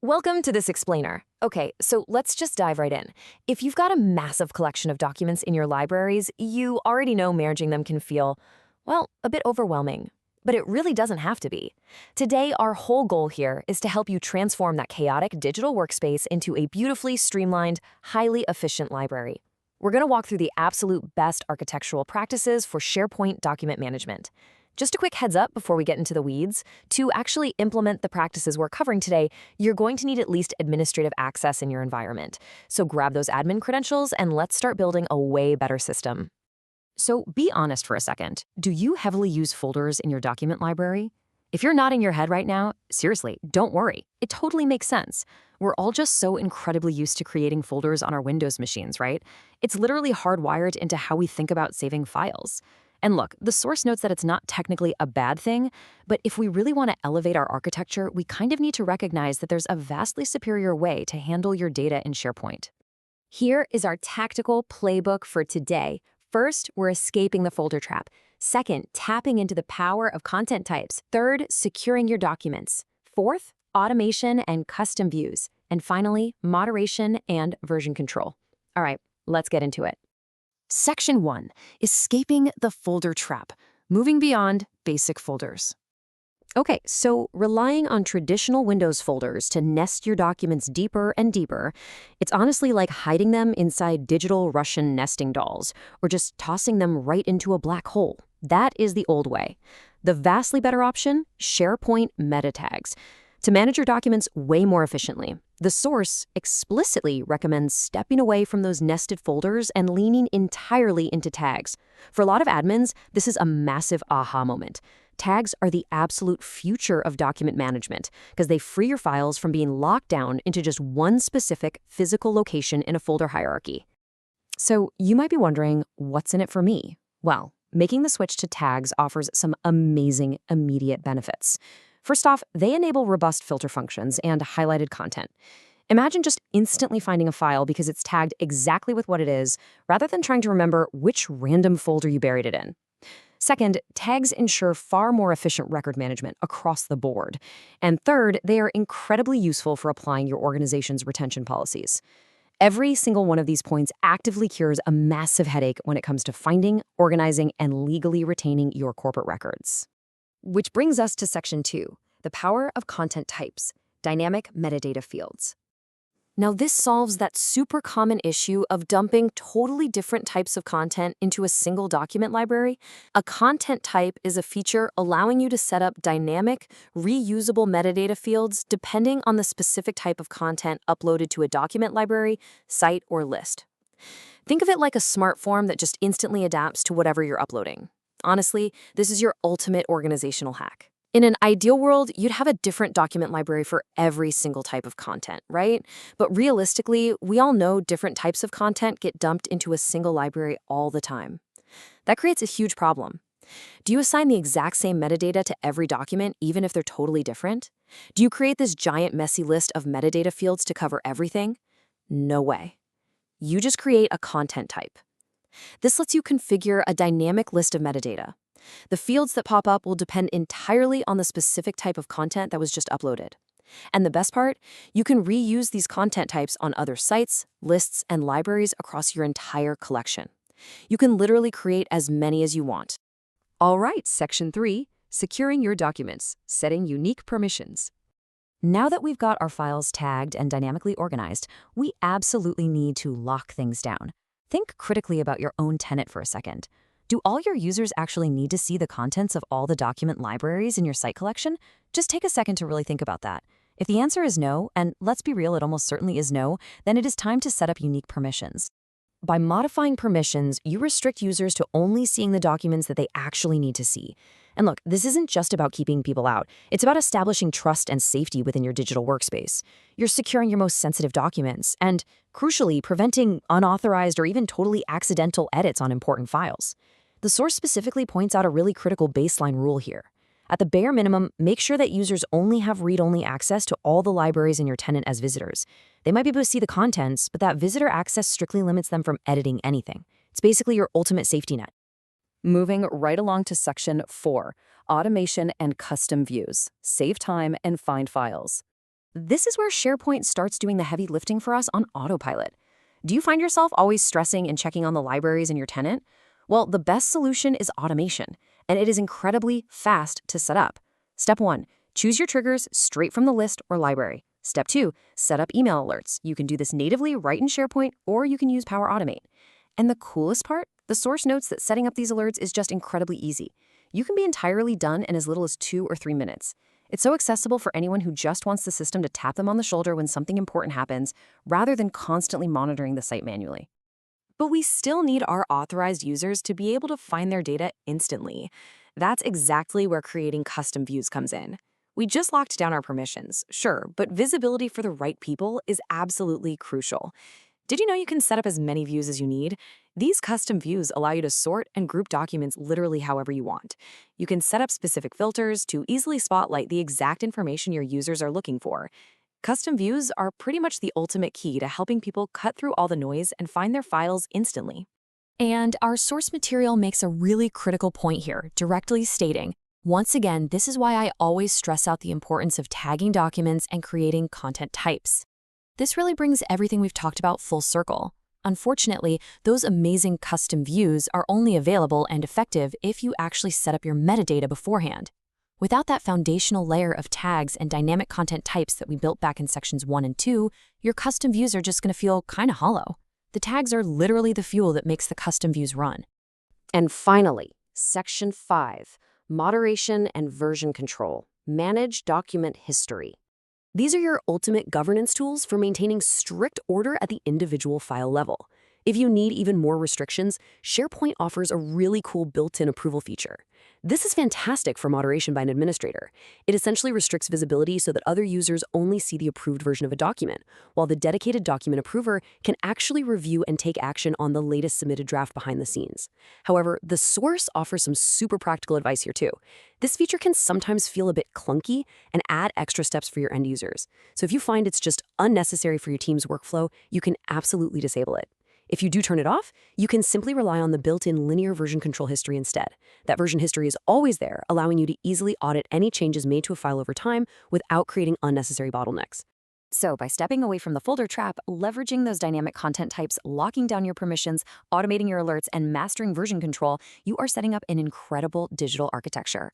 Welcome to this explainer. Okay, so let's just dive right in. If you've got a massive collection of documents in your libraries, you already know managing them can feel, well, a bit overwhelming. But it really doesn't have to be. Today, our whole goal here is to help you transform that chaotic digital workspace into a beautifully streamlined, highly efficient library. We're going to walk through the absolute best architectural practices for SharePoint document management. Just a quick heads up before we get into the weeds, to actually implement the practices we're covering today, you're going to need at least administrative access in your environment. So grab those admin credentials and let's start building a way better system. So be honest for a second. Do you heavily use folders in your document library? If you're nodding your head right now, seriously, don't worry. It totally makes sense. We're all just so incredibly used to creating folders on our Windows machines, right? It's literally hardwired into how we think about saving files. And look, the source notes that it's not technically a bad thing, but if we really want to elevate our architecture, we kind of need to recognize that there's a vastly superior way to handle your data in SharePoint. Here is our tactical playbook for today. First, we're escaping the folder trap. Second, tapping into the power of content types. Third, securing your documents. Fourth, automation and custom views. And finally, moderation and version control. All right, let's get into it. Section 1, escaping the folder trap, moving beyond basic folders. Okay, so relying on traditional Windows folders to nest your documents deeper and deeper, it's honestly like hiding them inside digital Russian nesting dolls, or just tossing them right into a black hole. That is the old way. The vastly better option, SharePoint meta tags. To manage your documents way more efficiently, the source explicitly recommends stepping away from those nested folders and leaning entirely into tags. For a lot of admins, this is a massive aha moment. Tags are the absolute future of document management because they free your files from being locked down into just one specific physical location in a folder hierarchy. So you might be wondering, what's in it for me? Well, making the switch to tags offers some amazing immediate benefits. First off, they enable robust filter functions and highlighted content. Imagine just instantly finding a file because it's tagged exactly with what it is, rather than trying to remember which random folder you buried it in. Second, tags ensure far more efficient record management across the board. And third, they are incredibly useful for applying your organization's retention policies. Every single one of these points actively cures a massive headache when it comes to finding, organizing, and legally retaining your corporate records. Which brings us to Section 2, the power of content types, dynamic metadata fields. Now, this solves that super common issue of dumping totally different types of content into a single document library. A content type is a feature allowing you to set up dynamic, reusable metadata fields depending on the specific type of content uploaded to a document library, site, or list. Think of it like a smart form that just instantly adapts to whatever you're uploading. Honestly, this is your ultimate organizational hack. In an ideal world, you'd have a different document library for every single type of content, right? But realistically, we all know different types of content get dumped into a single library all the time. That creates a huge problem. Do you assign the exact same metadata to every document, even if they're totally different? Do you create this giant messy list of metadata fields to cover everything? No way. You just create a content type. This lets you configure a dynamic list of metadata. The fields that pop up will depend entirely on the specific type of content that was just uploaded. And the best part, you can reuse these content types on other sites, lists, and libraries across your entire collection. You can literally create as many as you want. All right, Section 3, securing your documents, setting unique permissions. Now that we've got our files tagged and dynamically organized, we absolutely need to lock things down. Think critically about your own tenant for a second. Do all your users actually need to see the contents of all the document libraries in your site collection? Just take a second to really think about that. If the answer is no, and let's be real, it almost certainly is no, then it is time to set up unique permissions. By modifying permissions, you restrict users to only seeing the documents that they actually need to see. And look, this isn't just about keeping people out. It's about establishing trust and safety within your digital workspace. You're securing your most sensitive documents and, crucially, preventing unauthorized or even totally accidental edits on important files. The source specifically points out a really critical baseline rule here. At the bare minimum, make sure that users only have read-only access to all the libraries in your tenant as visitors. They might be able to see the contents, but that visitor access strictly limits them from editing anything. It's basically your ultimate safety net. Moving right along to Section 4, automation and custom views, save time and find files. This is where SharePoint starts doing the heavy lifting for us on autopilot. Do you find yourself always stressing and checking on the libraries in your tenant? Well, the best solution is automation, and it is incredibly fast to set up. Step 1, choose your triggers straight from the list or library. Step 2, set up email alerts. You can do this natively right in SharePoint, or you can use Power Automate. And the coolest part? The source notes that setting up these alerts is just incredibly easy. You can be entirely done in as little as 2 or 3 minutes. It's so accessible for anyone who just wants the system to tap them on the shoulder when something important happens, rather than constantly monitoring the site manually. But we still need our authorized users to be able to find their data instantly. That's exactly where creating custom views comes in. We just locked down our permissions, sure, but visibility for the right people is absolutely crucial. Did you know you can set up as many views as you need? These custom views allow you to sort and group documents literally however you want. You can set up specific filters to easily spotlight the exact information your users are looking for. Custom views are pretty much the ultimate key to helping people cut through all the noise and find their files instantly. And our source material makes a really critical point here, directly stating, once again, this is why I always stress out the importance of tagging documents and creating content types. This really brings everything we've talked about full circle. Unfortunately, those amazing custom views are only available and effective if you actually set up your metadata beforehand. Without that foundational layer of tags and dynamic content types that we built back in sections 1 and 2, your custom views are just going to feel kind of hollow. The tags are literally the fuel that makes the custom views run. And finally, section 5, moderation and version control. Manage document history. These are your ultimate governance tools for maintaining strict order at the individual file level. If you need even more restrictions, SharePoint offers a really cool built-in approval feature. This is fantastic for moderation by an administrator. It essentially restricts visibility so that other users only see the approved version of a document, while the dedicated document approver can actually review and take action on the latest submitted draft behind the scenes. However, the source offers some super practical advice here too. This feature can sometimes feel a bit clunky and add extra steps for your end users. So if you find it's just unnecessary for your team's workflow, you can absolutely disable it. If you do turn it off, you can simply rely on the built-in linear version control history instead. That version history is always there, allowing you to easily audit any changes made to a file over time without creating unnecessary bottlenecks. So by stepping away from the folder trap, leveraging those dynamic content types, locking down your permissions, automating your alerts, and mastering version control, you are setting up an incredible digital architecture.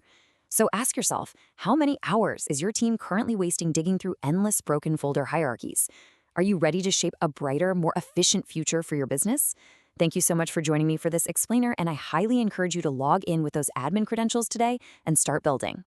So ask yourself, how many hours is your team currently wasting digging through endless broken folder hierarchies? Are you ready to shape a brighter, more efficient future for your business? Thank you so much for joining me for this explainer, and I highly encourage you to log in with those admin credentials today and start building.